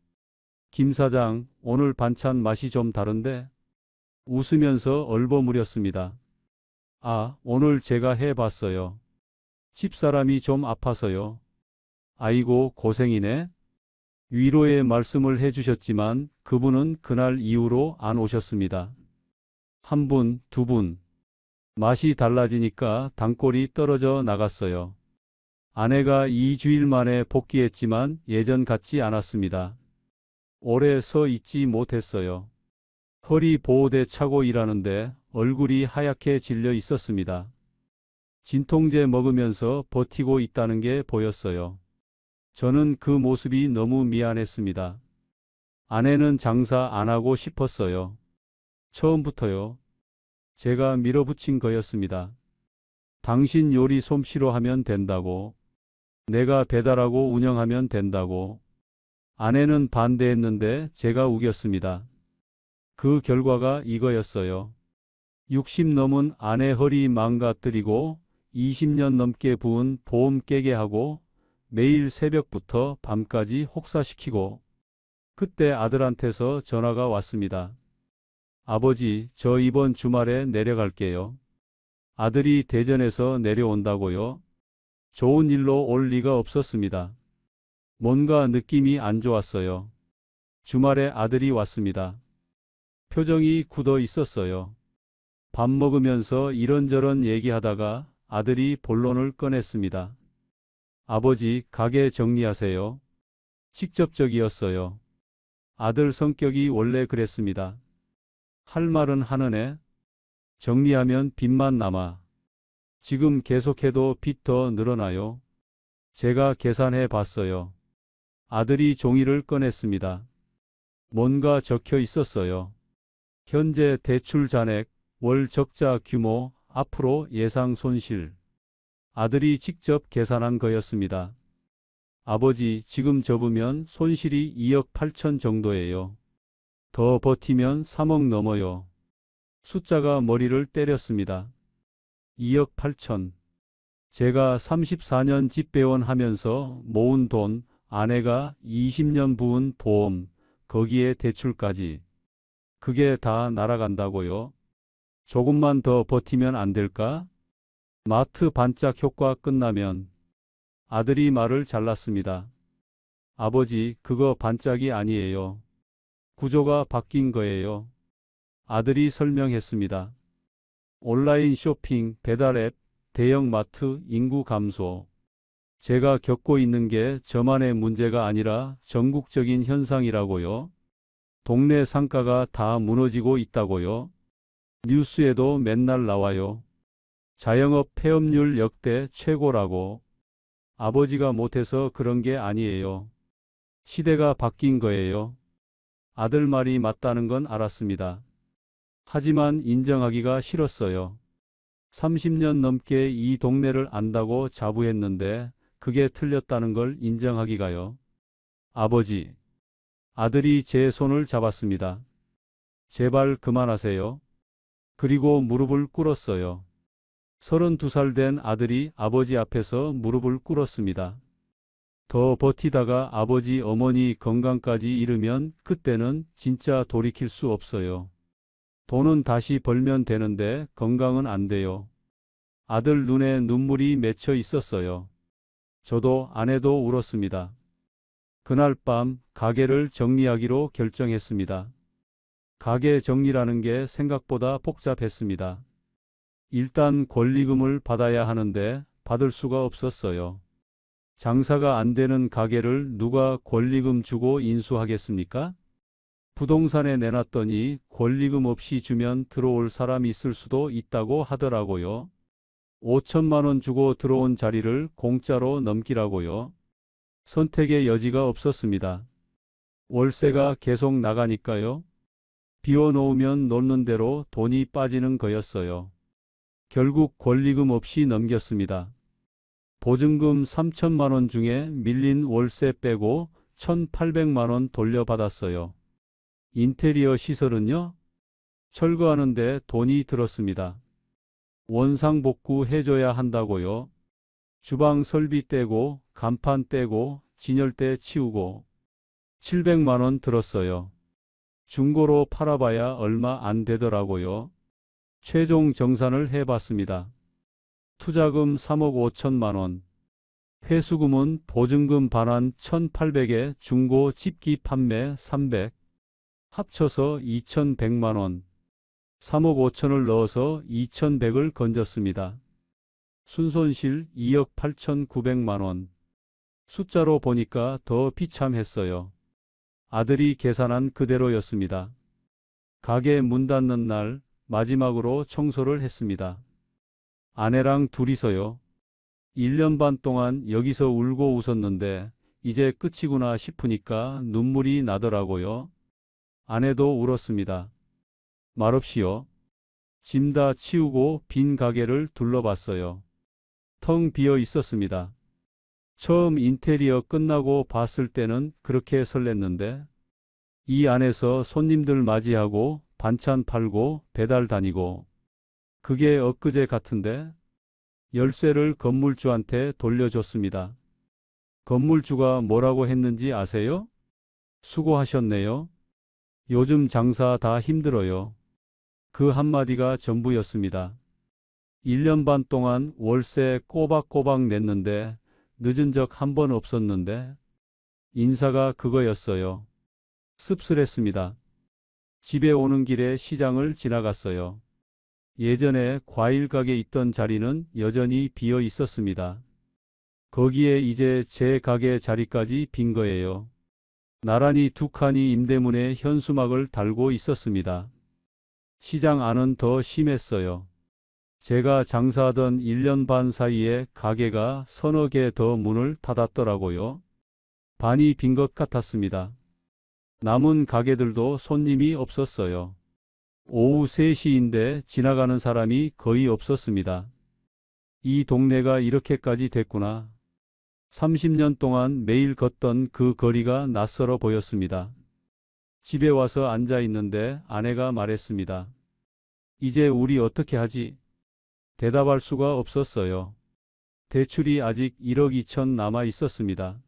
Speaker 2: 김 사장, 오늘 반찬 맛이 좀 다른데? 웃으면서 얼버무렸습니다. 아, 오늘 제가 해봤어요. 집사람이 좀 아파서요. 아이고, 고생이네. 위로의 말씀을 해주셨지만 그분은 그날 이후로 안 오셨습니다. 한 분, 두 분. 맛이 달라지니까 단골이 떨어져 나갔어요. 아내가 2주일 만에 복귀했지만 예전 같지 않았습니다. 오래 서 있지 못했어요. 허리 보호대 차고 일하는데 얼굴이 하얗게 질려 있었습니다. 진통제 먹으면서 버티고 있다는 게 보였어요. 저는 그 모습이 너무 미안했습니다. 아내는 장사 안 하고 싶었어요. 처음부터요. 제가 밀어붙인 거였습니다. 당신 요리 솜씨로 하면 된다고. 내가 배달하고 운영하면 된다고. 아내는 반대했는데 제가 우겼습니다. 그 결과가 이거였어요. 60 넘은 아내 허리 망가뜨리고 20년 넘게 부은 보험 깨게 하고 매일 새벽부터 밤까지 혹사시키고 그때 아들한테서 전화가 왔습니다. 아버지, 저 이번 주말에 내려갈게요. 아들이 대전에서 내려온다고요? 좋은 일로 올 리가 없었습니다. 뭔가 느낌이 안 좋았어요. 주말에 아들이 왔습니다. 표정이 굳어 있었어요. 밥 먹으면서 이런저런 얘기하다가 아들이 본론을 꺼냈습니다. 아버지, 가게 정리하세요. 직접적이었어요. 아들 성격이 원래 그랬습니다. 할 말은 하는 애. 정리하면 빚만 남아. 지금 계속해도 빚 더 늘어나요. 제가 계산해 봤어요. 아들이 종이를 꺼냈습니다. 뭔가 적혀 있었어요. 현재 대출 잔액, 월 적자 규모, 앞으로 예상 손실. 아들이 직접 계산한 거였습니다. 아버지, 지금 접으면 손실이 2억 8천 정도예요. 더 버티면 3억 넘어요. 숫자가 머리를 때렸습니다. 2억 8천. 제가 34년 집배원 하면서 모은 돈, 아내가 20년 부은 보험, 거기에 대출까지. 그게 다 날아간다고요? 조금만 더 버티면 안 될까? 마트 반짝 효과 끝나면. 아들이 말을 잘랐습니다. 아버지, 그거 반짝이 아니에요. 구조가 바뀐 거예요. 아들이 설명했습니다. 온라인 쇼핑, 배달 앱, 대형 마트, 인구 감소. 제가 겪고 있는 게 저만의 문제가 아니라 전국적인 현상이라고요. 동네 상가가 다 무너지고 있다고요. 뉴스에도 맨날 나와요. 자영업 폐업률 역대 최고라고. 아버지가 못해서 그런 게 아니에요. 시대가 바뀐 거예요. 아들 말이 맞다는 건 알았습니다. 하지만 인정하기가 싫었어요. 30년 넘게 이 동네를 안다고 자부했는데 그게 틀렸다는 걸 인정하기가요. 아버지. 아들이 제 손을 잡았습니다. 제발 그만하세요. 그리고 무릎을 꿇었어요. 32살 된 아들이 아버지 앞에서 무릎을 꿇었습니다. 더 버티다가 아버지 어머니 건강까지 잃으면 그때는 진짜 돌이킬 수 없어요. 돈은 다시 벌면 되는데 건강은 안 돼요. 아들 눈에 눈물이 맺혀 있었어요. 저도 아내도 울었습니다. 그날 밤 가게를 정리하기로 결정했습니다. 가게 정리라는 게 생각보다 복잡했습니다. 일단 권리금을 받아야 하는데 받을 수가 없었어요. 장사가 안 되는 가게를 누가 권리금 주고 인수하겠습니까? 부동산에 내놨더니 권리금 없이 주면 들어올 사람이 있을 수도 있다고 하더라고요. 5천만 원 주고 들어온 자리를 공짜로 넘기라고요. 선택의 여지가 없었습니다. 월세가 계속 나가니까요. 비워놓으면 놓는 대로 돈이 빠지는 거였어요. 결국 권리금 없이 넘겼습니다. 보증금 3천만 원 중에 밀린 월세 빼고 1,800만 원 돌려받았어요. 인테리어 시설은요? 철거하는데 돈이 들었습니다. 원상복구 해줘야 한다고요. 주방 설비 떼고 간판 떼고 진열대 치우고 700만 원 들었어요. 중고로 팔아봐야 얼마 안 되더라고요. 최종 정산을 해봤습니다. 투자금 3억 5천만 원. 회수금은 보증금 반환 1,800에 중고 집기 판매 300. 합쳐서 2,100만 원. 3억 5천을 넣어서 2,100을 건졌습니다. 순손실 2억 8,900만 원. 숫자로 보니까 더 비참했어요. 아들이 계산한 그대로였습니다. 가게 문 닫는 날 마지막으로 청소를 했습니다. 아내랑 둘이서요. 1년 반 동안 여기서 울고 웃었는데 이제 끝이구나 싶으니까 눈물이 나더라고요. 아내도 울었습니다. 말없이요. 짐 다 치우고 빈 가게를 둘러봤어요. 텅 비어 있었습니다. 처음 인테리어 끝나고 봤을 때는 그렇게 설렜는데 이 안에서 손님들 맞이하고 반찬 팔고 배달 다니고 그게 엊그제 같은데 열쇠를 건물주한테 돌려줬습니다. 건물주가 뭐라고 했는지 아세요? 수고하셨네요. 요즘 장사 다 힘들어요. 그 한마디가 전부였습니다. 1년 반 동안 월세 꼬박꼬박 냈는데 늦은 적 한 번 없었는데 인사가 그거였어요. 씁쓸했습니다. 집에 오는 길에 시장을 지나갔어요. 예전에 과일 가게 있던 자리는 여전히 비어 있었습니다. 거기에 이제 제 가게 자리까지 빈 거예요. 나란히 두 칸이 임대문에 현수막을 달고 있었습니다. 시장 안은 더 심했어요. 제가 장사하던 1년 반 사이에 가게가 서너 개 더 문을 닫았더라고요. 반이 빈 것 같았습니다. 남은 가게들도 손님이 없었어요. 오후 3시인데 지나가는 사람이 거의 없었습니다. 이 동네가 이렇게까지 됐구나. 30년 동안 매일 걷던 그 거리가 낯설어 보였습니다. 집에 와서 앉아 있는데 아내가 말했습니다. 이제 우리 어떻게 하지? 대답할 수가 없었어요. 대출이 아직 1억 2천 남아 있었습니다.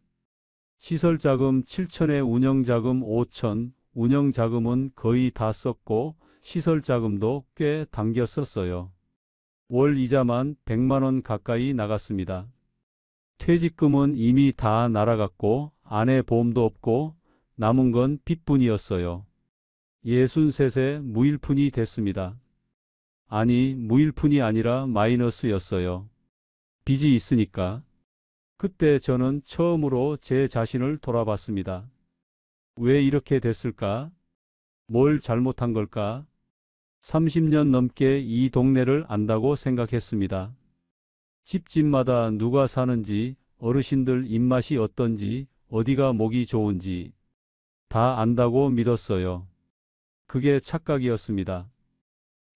Speaker 2: 시설자금 7천에 운영자금 5천, 운영자금은 거의 다 썼고 시설자금도 꽤 당겼었어요. 월 이자만 100만 원 가까이 나갔습니다. 퇴직금은 이미 다 날아갔고 아내 보험도 없고 남은 건 빚뿐이었어요. 63세 무일푼이 됐습니다. 아니, 무일푼이 아니라 마이너스였어요. 빚이 있으니까. 그때 저는 처음으로 제 자신을 돌아봤습니다. 왜 이렇게 됐을까? 뭘 잘못한 걸까? 30년 넘게 이 동네를 안다고 생각했습니다. 집집마다 누가 사는지, 어르신들 입맛이 어떤지, 어디가 목이 좋은지 다 안다고 믿었어요. 그게 착각이었습니다.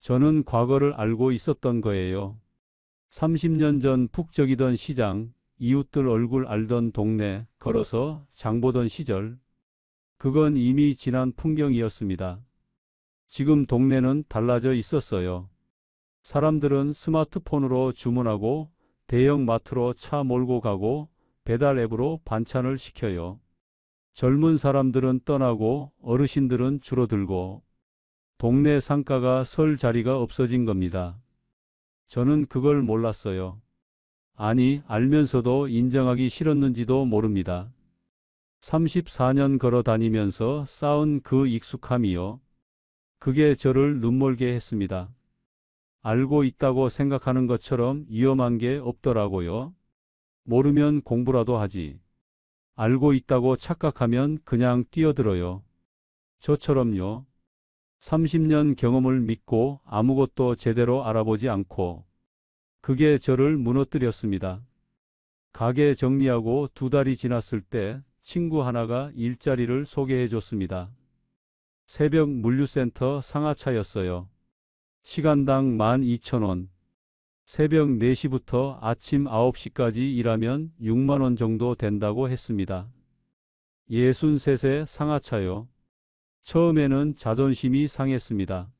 Speaker 2: 저는 과거를 알고 있었던 거예요. 30년 전 북적이던 시장, 이웃들 얼굴 알던 동네, 걸어서 장 보던 시절, 그건 이미 지난 풍경이었습니다. 지금 동네는 달라져 있었어요. 사람들은 스마트폰으로 주문하고 대형 마트로 차 몰고 가고 배달 앱으로 반찬을 시켜요. 젊은 사람들은 떠나고 어르신들은 줄어들고 동네 상가가 설 자리가 없어진 겁니다. 저는 그걸 몰랐어요. 아니, 알면서도 인정하기 싫었는지도 모릅니다. 34년 걸어 다니면서 쌓은 그 익숙함이요. 그게 저를 눈멀게 했습니다. 알고 있다고 생각하는 것처럼 위험한 게 없더라고요. 모르면 공부라도 하지. 알고 있다고 착각하면 그냥 뛰어들어요. 저처럼요. 30년 경험을 믿고 아무것도 제대로 알아보지 않고 그게 저를 무너뜨렸습니다. 가게 정리하고 2달이 지났을 때 친구 하나가 일자리를 소개해 줬습니다. 새벽 물류센터 상하차였어요. 시간당 12,000원. 새벽 4시부터 아침 9시까지 일하면 6만 원 정도 된다고 했습니다. 63세 상하차요. 처음에는 자존심이 상했습니다.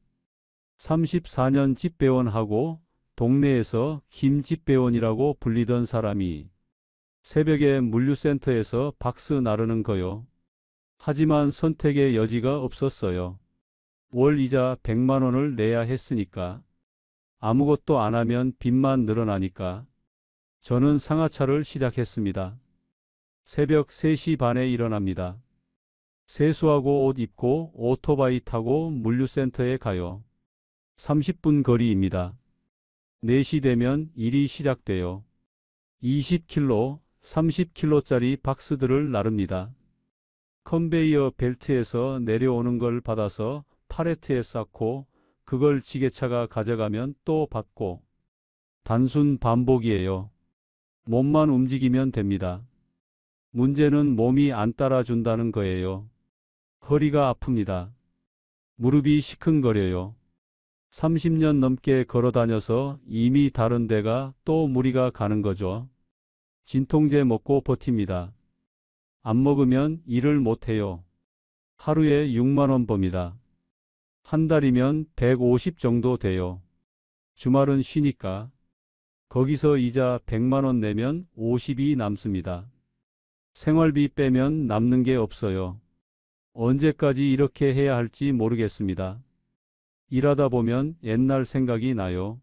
Speaker 2: 34년 집배원하고 동네에서 김 집배원이라고 불리던 사람이 새벽에 물류센터에서 박스 나르는 거요. 하지만 선택의 여지가 없었어요. 월 이자 100만 원을 내야 했으니까. 아무것도 안 하면 빚만 늘어나니까. 저는 상하차를 시작했습니다. 새벽 3시 반에 일어납니다. 세수하고 옷 입고 오토바이 타고 물류센터에 가요. 30분 거리입니다. 4시 되면 일이 시작돼요. 20kg, 30kg짜리 박스들을 나릅니다. 컨베이어 벨트에서 내려오는 걸 받아서 팔레트에 쌓고 그걸 지게차가 가져가면 또 받고. 단순 반복이에요. 몸만 움직이면 됩니다. 문제는 몸이 안 따라준다는 거예요. 허리가 아픕니다. 무릎이 시큰거려요. 30년 넘게 걸어 다녀서 이미 다른 데가 또 무리가 가는 거죠. 진통제 먹고 버팁니다. 안 먹으면 일을 못해요. 하루에 6만 원 법니다. 한 달이면 150 정도 돼요. 주말은 쉬니까. 거기서 이자 100만 원 내면 50이 남습니다. 생활비 빼면 남는 게 없어요. 언제까지 이렇게 해야 할지 모르겠습니다. 일하다 보면 옛날 생각이 나요.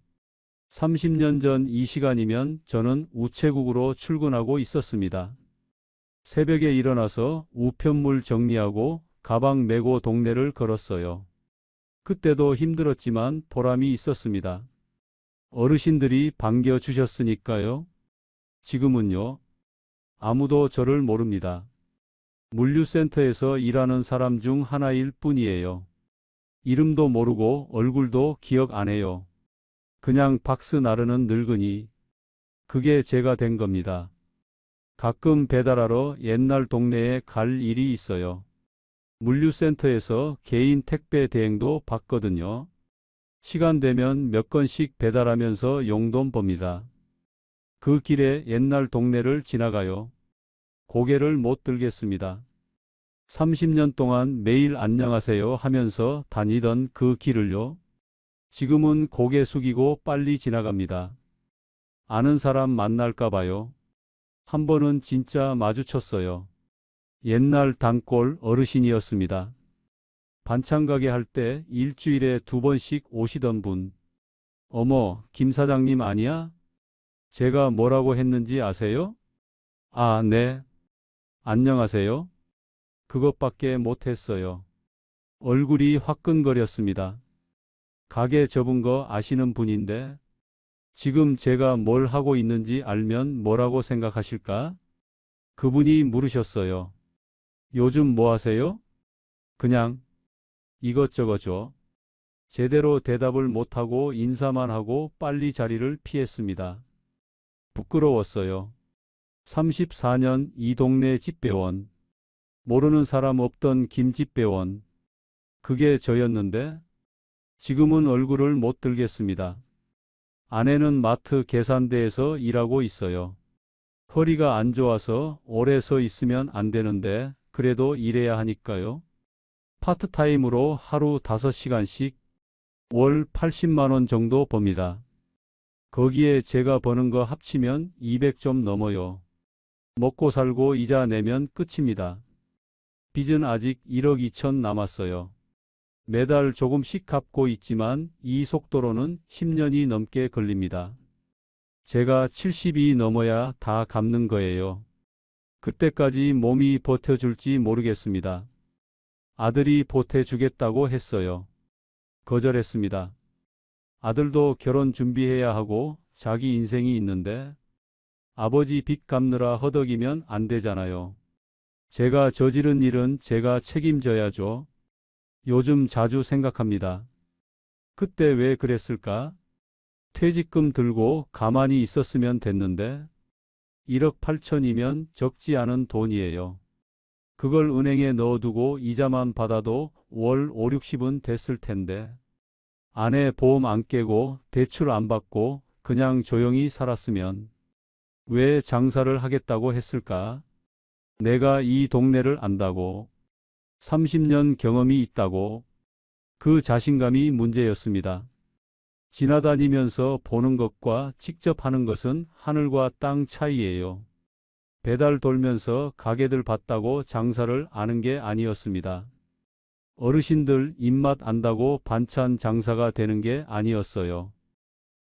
Speaker 2: 30년 전 이 시간이면 저는 우체국으로 출근하고 있었습니다. 새벽에 일어나서 우편물 정리하고 가방 메고 동네를 걸었어요. 그때도 힘들었지만 보람이 있었습니다. 어르신들이 반겨주셨으니까요. 지금은요. 아무도 저를 모릅니다. 물류센터에서 일하는 사람 중 하나일 뿐이에요. 이름도 모르고 얼굴도 기억 안 해요. 그냥 박스 나르는 늙은이. 그게 제가 된 겁니다. 가끔 배달하러 옛날 동네에 갈 일이 있어요. 물류센터에서 개인 택배 대행도 받거든요. 시간 되면 몇 건씩 배달하면서 용돈 법니다. 그 길에 옛날 동네를 지나가요. 고개를 못 들겠습니다. 30년 동안 매일 안녕하세요 하면서 다니던 그 길을요. 지금은 고개 숙이고 빨리 지나갑니다. 아는 사람 만날까 봐요. 한 번은 진짜 마주쳤어요. 옛날 단골 어르신이었습니다. 반찬 가게 할 때 일주일에 2번씩 오시던 분. 어머, 김 사장님 아니야? 제가 뭐라고 했는지 아세요? 아, 네. 안녕하세요. 그것밖에 못했어요. 얼굴이 화끈거렸습니다. 가게 접은 거 아시는 분인데 지금 제가 뭘 하고 있는지 알면 뭐라고 생각하실까? 그분이 물으셨어요. 요즘 뭐 하세요? 그냥 이것저것죠. 제대로 대답을 못하고 인사만 하고 빨리 자리를 피했습니다. 부끄러웠어요. 34년 이 동네 집배원. 모르는 사람 없던 김집배원. 그게 저였는데 지금은 얼굴을 못 들겠습니다. 아내는 마트 계산대에서 일하고 있어요. 허리가 안 좋아서 오래 서 있으면 안 되는데 그래도 일해야 하니까요. 파트타임으로 하루 5시간씩 월 80만 원 정도 법니다. 거기에 제가 버는 거 합치면 200 좀 넘어요. 먹고 살고 이자 내면 끝입니다. 빚은 아직 1억 2천 남았어요. 매달 조금씩 갚고 있지만 이 속도로는 10년이 넘게 걸립니다. 제가 70이 넘어야 다 갚는 거예요. 그때까지 몸이 버텨줄지 모르겠습니다. 아들이 보태주겠다고 했어요. 거절했습니다. 아들도 결혼 준비해야 하고 자기 인생이 있는데 아버지 빚 갚느라 허덕이면 안 되잖아요. 제가 저지른 일은 제가 책임져야죠. 요즘 자주 생각합니다. 그때 왜 그랬을까? 퇴직금 들고 가만히 있었으면 됐는데 1억 8천이면 적지 않은 돈이에요. 그걸 은행에 넣어두고 이자만 받아도 월 5, 60은 됐을 텐데 아내 보험 안 깨고 대출 안 받고 그냥 조용히 살았으면 왜 장사를 하겠다고 했을까? 내가 이 동네를 안다고 30년 경험이 있다고 그 자신감이 문제였습니다. 지나다니면서 보는 것과 직접 하는 것은 하늘과 땅 차이예요. 배달 돌면서 가게들 봤다고 장사를 아는 게 아니었습니다. 어르신들 입맛 안다고 반찬 장사가 되는 게 아니었어요.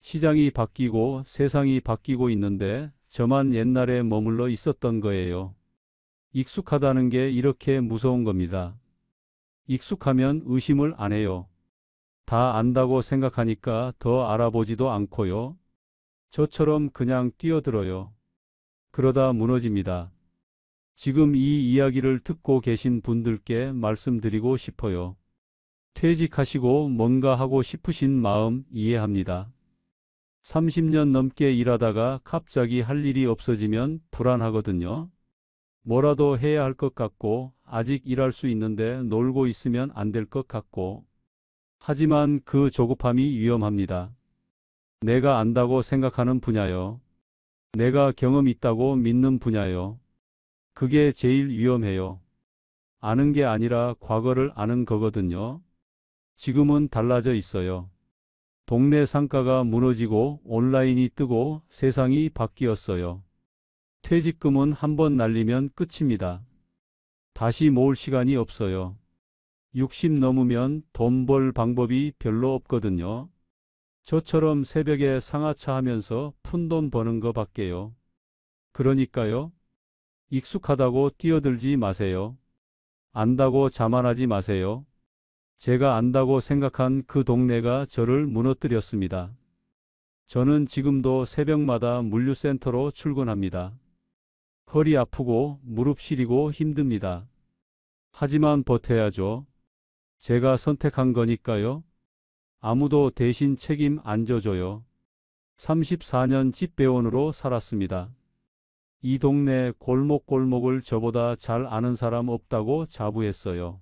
Speaker 2: 시장이 바뀌고 세상이 바뀌고 있는데 저만 옛날에 머물러 있었던 거예요. 익숙하다는 게 이렇게 무서운 겁니다. 익숙하면 의심을 안 해요. 다 안다고 생각하니까 더 알아보지도 않고요. 저처럼 그냥 뛰어들어요. 그러다 무너집니다. 지금 이 이야기를 듣고 계신 분들께 말씀드리고 싶어요. 퇴직하시고 뭔가 하고 싶으신 마음 이해합니다. 30년 넘게 일하다가 갑자기 할 일이 없어지면 불안하거든요. 뭐라도 해야 할 것 같고 아직 일할 수 있는데 놀고 있으면 안 될 것 같고 하지만 그 조급함이 위험합니다. 내가 안다고 생각하는 분야요. 내가 경험 있다고 믿는 분야요. 그게 제일 위험해요. 아는 게 아니라 과거를 아는 거거든요. 지금은 달라져 있어요. 동네 상가가 무너지고 온라인이 뜨고 세상이 바뀌었어요. 퇴직금은 한 번 날리면 끝입니다. 다시 모을 시간이 없어요. 60 넘으면 돈 벌 방법이 별로 없거든요. 저처럼 새벽에 상하차 하면서 푼돈 버는 거 밖에요. 그러니까요. 익숙하다고 뛰어들지 마세요. 안다고 자만하지 마세요. 제가 안다고 생각한 그 동네가 저를 무너뜨렸습니다. 저는 지금도 새벽마다 물류센터로 출근합니다. 허리 아프고 무릎 시리고 힘듭니다. 하지만 버텨야죠. 제가 선택한 거니까요. 아무도 대신 책임 안 져줘요. 34년 집배원으로 살았습니다. 이 동네 골목골목을 저보다 잘 아는 사람 없다고 자부했어요.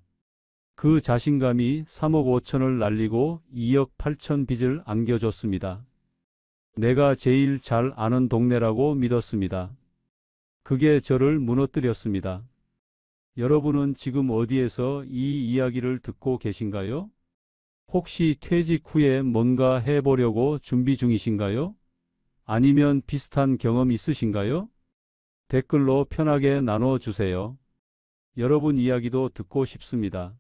Speaker 2: 그 자신감이 3억 5천을 날리고 2억 8천 빚을 안겨줬습니다. 내가 제일 잘 아는 동네라고 믿었습니다. 그게 저를 무너뜨렸습니다. 여러분은 지금 어디에서 이 이야기를 듣고 계신가요? 혹시 퇴직 후에 뭔가 해보려고 준비 중이신가요? 아니면 비슷한 경험 있으신가요? 댓글로 편하게 나눠주세요. 여러분 이야기도 듣고 싶습니다.